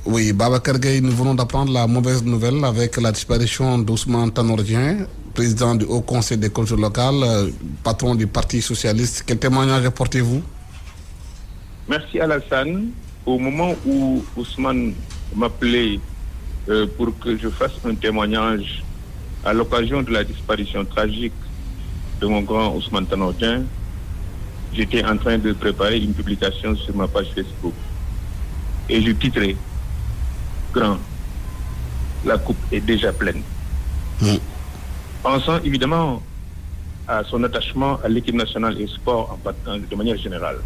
Oui, Babacar Gueye, nous venons d'apprendre la mauvaise nouvelle avec la disparition d'Ousmane Tanor Dieng, président du Haut Conseil des cultures locales, patron du Parti socialiste. Quel témoignage apportez-vous? Merci Alassane. Au moment où Ousmane m'appelait pour que je fasse un témoignage à l'occasion de la disparition tragique de mon grand Ousmane Tanor Dieng, j'étais en train de préparer une publication sur ma page Facebook. Et je titrais Grand, la coupe est déjà pleine. Pensant évidemment à son attachement à l'équipe nationale et sport de manière générale.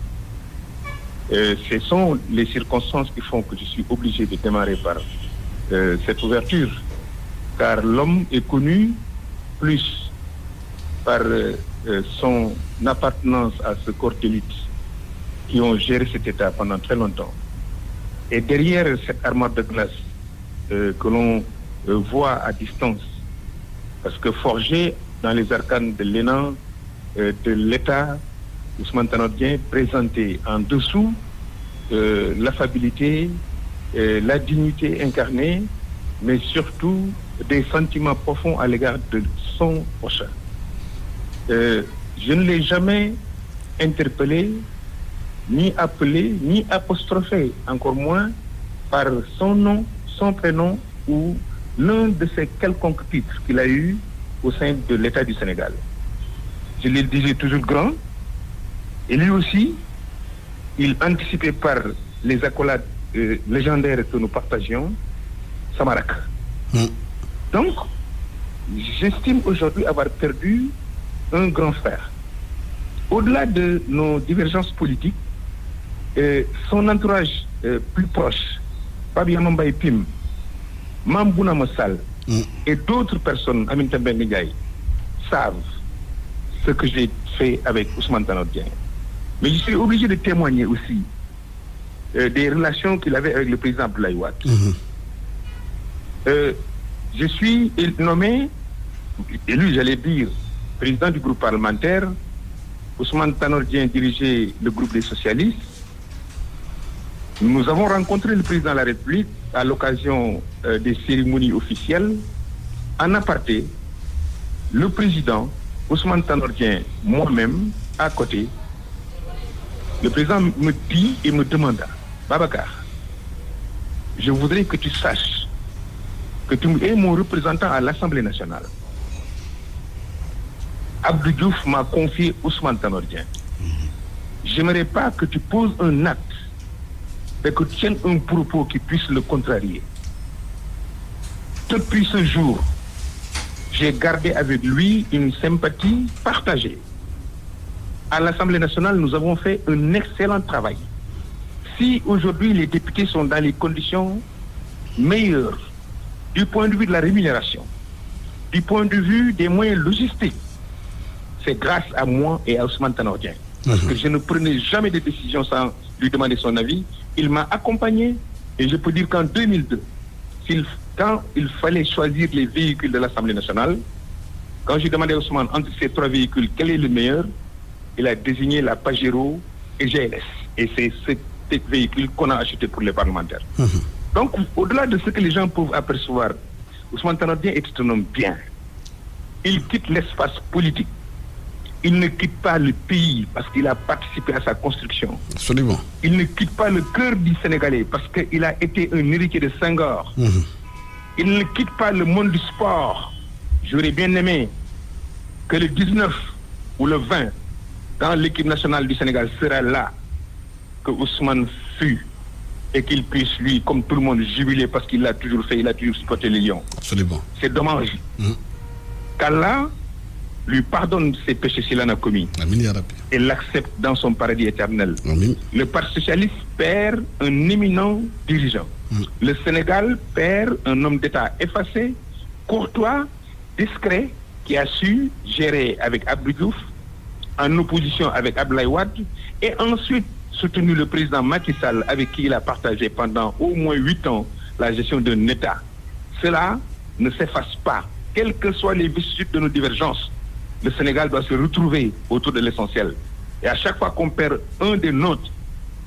Ce sont les circonstances qui font que je suis obligé de démarrer par cette ouverture, car l'homme est connu plus par son appartenance à ce corps d'élite qui ont géré cet État pendant très longtemps. Et derrière cette armoire de glace que l'on voit à distance, parce que forgé dans les arcanes de l'élan de l'État, Ousmane Tanor Dieng présentait en dessous l'affabilité, la dignité incarnée, mais surtout des sentiments profonds à l'égard de son prochain. Je ne l'ai jamais interpellé, ni appelé, ni apostrophé, encore moins par son nom, son prénom ou l'un de ces quelconques titres qu'il a eu au sein de l'État du Sénégal. Je le disais toujours grand, et lui aussi, il anticipait par les accolades légendaires que nous partagions, Samarak. Donc, j'estime aujourd'hui avoir perdu un grand frère. Au-delà de nos divergences politiques, son entourage plus proche, Fabien Mbaye Pim, Mambouna Massal et d'autres personnes, Aminata Mbengue Ndiaye, savent ce que j'ai fait avec Ousmane Tanor Dieng. Mais je suis obligé de témoigner aussi des relations qu'il avait avec le président Abdoulaye Wade. Je suis nommé, élu, j'allais dire, président du groupe parlementaire. Ousmane Tanor Dieng dirigeait le groupe des socialistes. Nous avons rencontré le président de la République à l'occasion des cérémonies officielles. En aparté, le président, Ousmane Tanor Dieng, moi-même, à côté, le président me dit et me demanda, Babacar, je voudrais que tu saches que tu es mon représentant à l'Assemblée nationale. Abdou Diouf m'a confié Ousmane Tanor Dieng. J'aimerais pas que tu poses un acte et que tu tiennes un propos qui puisse le contrarier. Depuis ce jour, j'ai gardé avec lui une sympathie partagée. À l'Assemblée nationale, nous avons fait un excellent travail. Si aujourd'hui les députés sont dans les conditions meilleures du point de vue de la rémunération, du point de vue des moyens logistiques, c'est grâce à moi et à Ousmane Tanor Dieng. Parce que je ne prenais jamais de décision sans lui demander son avis. Il m'a accompagné et je peux dire qu'en 2002, quand il fallait choisir les véhicules de l'Assemblée nationale, quand j'ai demandé à Ousmane entre ces trois véhicules quel est le meilleur, il a désigné la Pajero et GLS. Et c'est ce véhicule qu'on a acheté pour les parlementaires. Donc, au-delà de ce que les gens peuvent apercevoir, Ousmane Tanor Dieng est un homme bien. Il quitte l'espace politique. Il ne quitte pas le pays parce qu'il a participé à sa construction. Absolument. Il ne quitte pas le cœur du Sénégalais parce qu'il a été un héritier de Senghor. Il ne quitte pas le monde du sport. J'aurais bien aimé que le 19 ou le 20, quand l'équipe nationale du Sénégal sera là, que Ousmane fût et qu'il puisse, lui, comme tout le monde, jubiler parce qu'il l'a toujours fait, il a toujours supporté les Lions. Absolument. C'est dommage. Qu'Allah lui pardonne ses péchés s'il en a commis. Amin, ya Rabbi. Et l'accepte dans son paradis éternel. Amin. Le Parti socialiste perd un éminent dirigeant. Le Sénégal perd un homme d'État effacé, courtois, discret, qui a su gérer avec Abdou Diouf, en opposition avec Abdoulaye Wade, et ensuite soutenu le président Macky Sall, avec qui il a partagé pendant au moins 8 ans la gestion d'un État. Cela ne s'efface pas. Quelles que soient les vicissitudes de nos divergences, le Sénégal doit se retrouver autour de l'essentiel. Et à chaque fois qu'on perd un des nôtres,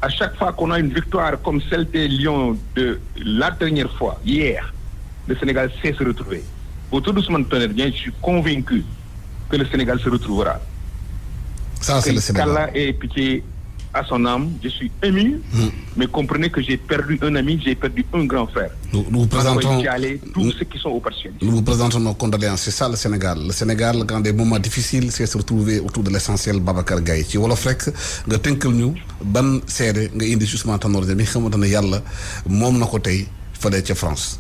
à chaque fois qu'on a une victoire comme celle des Lions de la dernière fois, hier, le Sénégal sait se retrouver. Autour d'Ousmane Tanor Dieng, je suis convaincu que le Sénégal se retrouvera. Ça, c'est le Sénégal. Qu'Allah ait pitié à son âme, je suis ému, mais comprenez que j'ai perdu un ami, j'ai perdu un grand frère. Nous vous présentons tous ceux qui sont au Parti socialiste. Nous vous présentons nos condoléances. C'est ça le Sénégal. Le Sénégal, quand des moments difficiles, c'est se retrouver autour de l'essentiel. Babacar Gaye ci wolof rek nga tënkal ñu ban seede nga indi ci Ousmane Tanor Dieng mi xamante ne yàlla moom na ko tey fële ca France.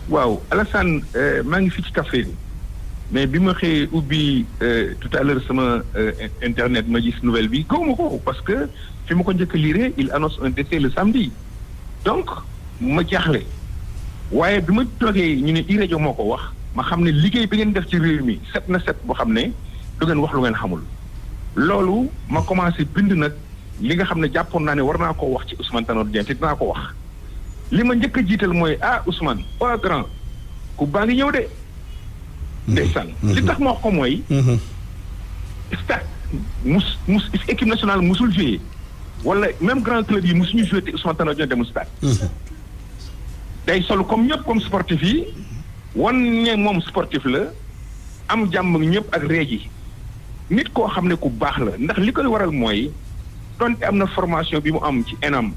waaw Alassane maa ngi fii ci Kaffrine mais bi ma xëyee ubbi tout à l'heure sama internet ma gis nouvelle bi gawma ko parce que fi ma ko njëkk a lire il annonce un décès le samedi donc ma jaaxle waaye bi ma toogee ñu ne iRadio moo ko wax ma xam ne liggéey bi ngeen def ci réew mi set na set boo xam ne du ngeen wax lu ngeen xamul loolu ma commencé bind nag li nga xam ne jàppoon naa ne war naa koo wax ci Ousmane Tanor Dieng te dinaa ko wax li ma njëkk a jiital mooy Ousmane pas grand ku baa ngi ñëw de ndeysaan li tax ma wax ko mooy stade mus équipe nationale musul joué wala même grand club yi musuñu joué te Ousmane Tanor Dieng demul stade day solo comme ñëpp comme sportif yi wan ne moom sportif la am jàmm ñëpp ak réegi nit koo xam ne ku baax la ndax li koy waral mooy donte am na formation bi mu am ci ENAM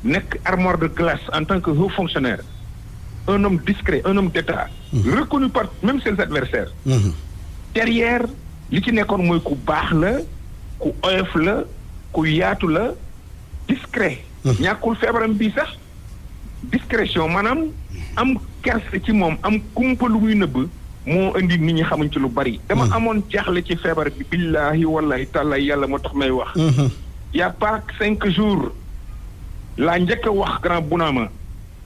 nekk armoire de glace en tant que haut fonctionnaire un homme discret un homme d'État reconnu par même ses adversaires derrière li ci nekkoon mooy ku baax la ku oyof la ku yaatu la discret ñàkkul feebaram bi sax discrétion maanaam am kerse ci moom am kumpa lu muy nëbb moo indi nit ñi xamuñ ci lu bari dama amoon jaaxle ci feebar bi billahi wallahi taala yàlla moo tax may wax y a pas 5 jours laa njëkk a wax grand Bounama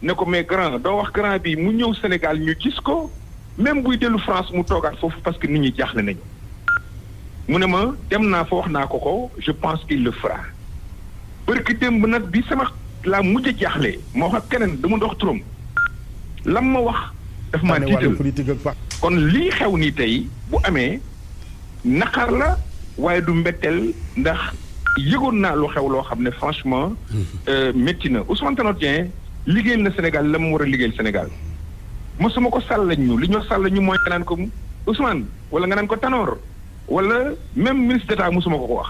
ne ko mais grand doo wax grand bi mu ñëw Sénégal ñu gis ko même buy dellu France mu toogaat foofu parce que nit ñi jaaxle nañu mu ne ma dem naa fa wax naa ko je pense qu'il le fera barki démb nag bi sama laa mujj a jaaxle moo wax ak keneen dama dox turam lam ma wax daf maa tiital kon lii xew nii tey bu amee naqar la waaye du mbetteel ndax yëgoon naa lu xew loo xam ne franchement métti na Ousmane Tanor Dieng liggéeyal na Sénégal la mu war a liggéeyal Sénégal mosuma ko sàllañ ñu li ñoo sàllañ ñu mooy nga naan ko Ousmane wala nga naan ko Tanor wala même ministre d'État mosuma ko wax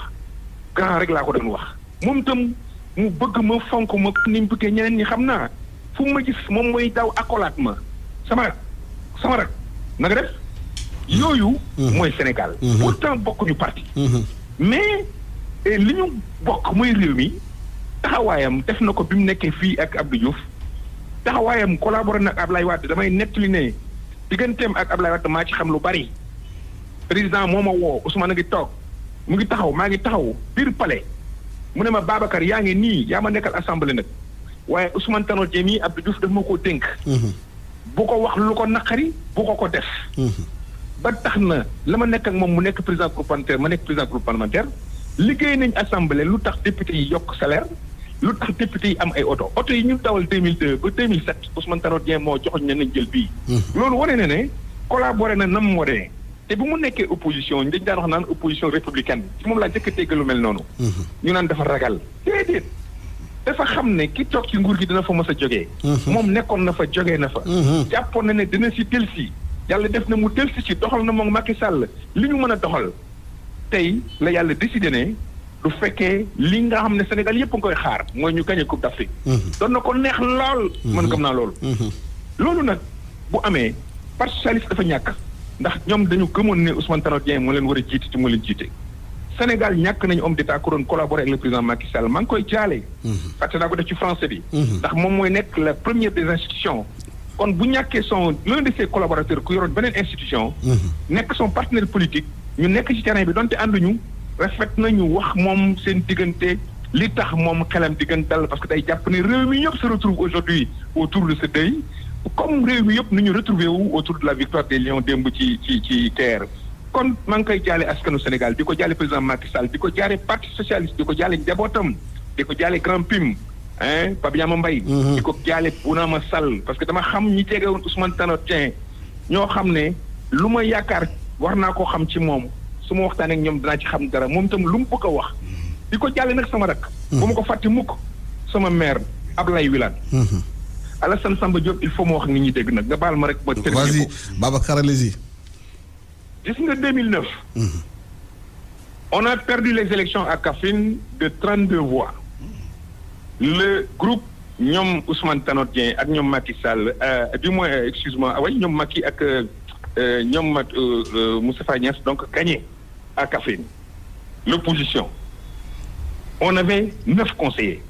grand rek laa ko doon wax moom itam mu bëgg ma fonk ma ni mu bëggee ñeneen ñi xam naa fu ma gis moom mooy daw accolade ma sama rak na nga def yooyu mooy Sénégal pourtant bokkuñu parti mais li ñu bokk mooy réew mi taxawaayam def na ko bi mu nekkee fii ak Abdou Diouf taxawaayam collaboré na ak Ablaye Wade damay nettali ne digganteem ak Ablaye Wade maa ci xam lu bari président moo ma woo Ousmane a ngi toog mu ngi taxaw maa ngi taxaw biir palais mu ne ma Babacar yaa ngi nii yaa ma nekkal assemblée nag waaye Ousmane Tanor Dieng mii Abdou Diouf daf ma koo dénk bu ko wax lu ko naqari bu ko def ba tax na la ma nekk ak moom mu nekk président groupe parlementaire ma nekk président groupe parlementaire liggéey nañ assemblée lu tax député yi yokk salaire lu tax député yi am ay oto yi ñu dawal 2002 ba 2007 Ousmane Tanor Dieng moo joxoñ ne nañ jël bii loolu wane na ne collaboré na nam moo dee te bu mu nekkee opposition dañ daan wax naan opposition républicaine ci moom laa njëkk a dégg lu mel noonu ñu naan dafa ragal déedéet dafa xam ne ki toog ci nguur gi dina fa mës a jógee moom nekkoon na fa jógee na fa jàppoon na ne dina si delsi yàlla def na mu delsi ci doxal na moom Macky Sall li ñu mën a doxal tey la yàlla décidé ne du fekkee li nga xam ne Sénégal yëpp nga koy xaar mooy ñu gagné Coupe d'Afrique doon na ko neex lool man gëm naa loolu loolu nag bu amee Parti socialiste dafa ñàkk ndax ñoom dañu gëmoon ne Ousmane Tanor Dieng moo leen war a jiite ci moo leen jiite Sénégal ñàkk nañu homme d'état ku doon collaborer avec le président Macky Sall maa ngi koy jaale fàtte naa ko def ci français bi ndax moom mooy nekk la première des institutions kon bu ñàkkee l'un de ses collaborateurs ku yoroon beneen institution nekk son partenaire politique ñu nekk ci terrain bi donte ànduñu rafet nañu wax moom seen diggante li tax moom xelam diggante dal parce que day jàpp ne réew mi yëpp se retrouve aujourd'hui autour de ce deuil comme réew mi yëpp nu ñu retrouvé wu autour de la victoire des Lions démb ci TER kon maa ngi koy jaale askanu Sénégal di ko jaale président Macky Sall di ko jaale parti socialiste di ko jaale njabootam di ko jaale grand PIM Pape Yama Mbaye di ko jaale Bounama Sall parce que dama xam ñi jege woon Ousmane Tanor Dieng ñoo xam ne lu ma yaakaar war naa koo xam ci moom su ma waxtaanee ak ñoom danaa ci xam dara moom itam lu mu bëgg a wax di ko jàlle nag sama rak. bu ma ko fàtte mukk sama maire Ablaye Wilane. Alassane Samba Diop il faut ma wax nit ñi dégg nag nga baal ma rek ma terminer ko. vas-y Babacar allez-y. gis nga 2009. on a perdu les élections à Kaffrine de 32 voix. le groupe ñoom Ousmane Tanor Dieng ak ñoom Macky Sall du moins excuse-moi oui ñoom Macky ak ñoom Moustapha Niasse donc gagné à Kaffrine. L'opposition. On avait 9 conseillers.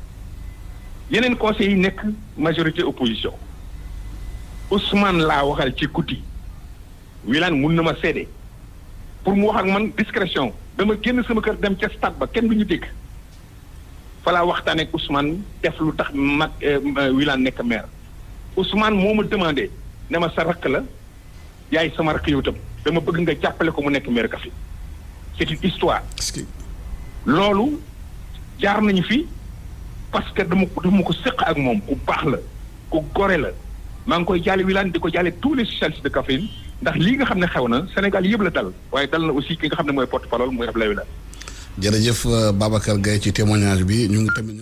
yeneen conseillers yi nekk majorité opposition. Ousmane laa waxal ci kuti. Wilane mun na ma seede. pour mu wax ak man discrétion dama génn sama kër dem ca stade ba kenn du ñu dégg. falaa waxtaanee ak Ousmane def lu tax Wilane nekk maire. Ousmane moo ma demandé ne ma sa rakk la yaay sama rakk yow tam dama bëgg nga jàppale ko mu nekk maire Kaffrine. c'est une histoire. loolu jaar nañu fi parce que dama ko séq ak moom ku baax la ku gore la maa ngi koy jaale Wilane di ko jaale tous les socialistes de Kaffrine ndax lii nga xam ne xew na Sénégal yëpp la dal waaye dal na aussi ki nga xam ne mooy porte-parole mooy Abdoulaye Wilane. jërëjëf Babacar Gaye ci témoignage bi ñu ngi tamit.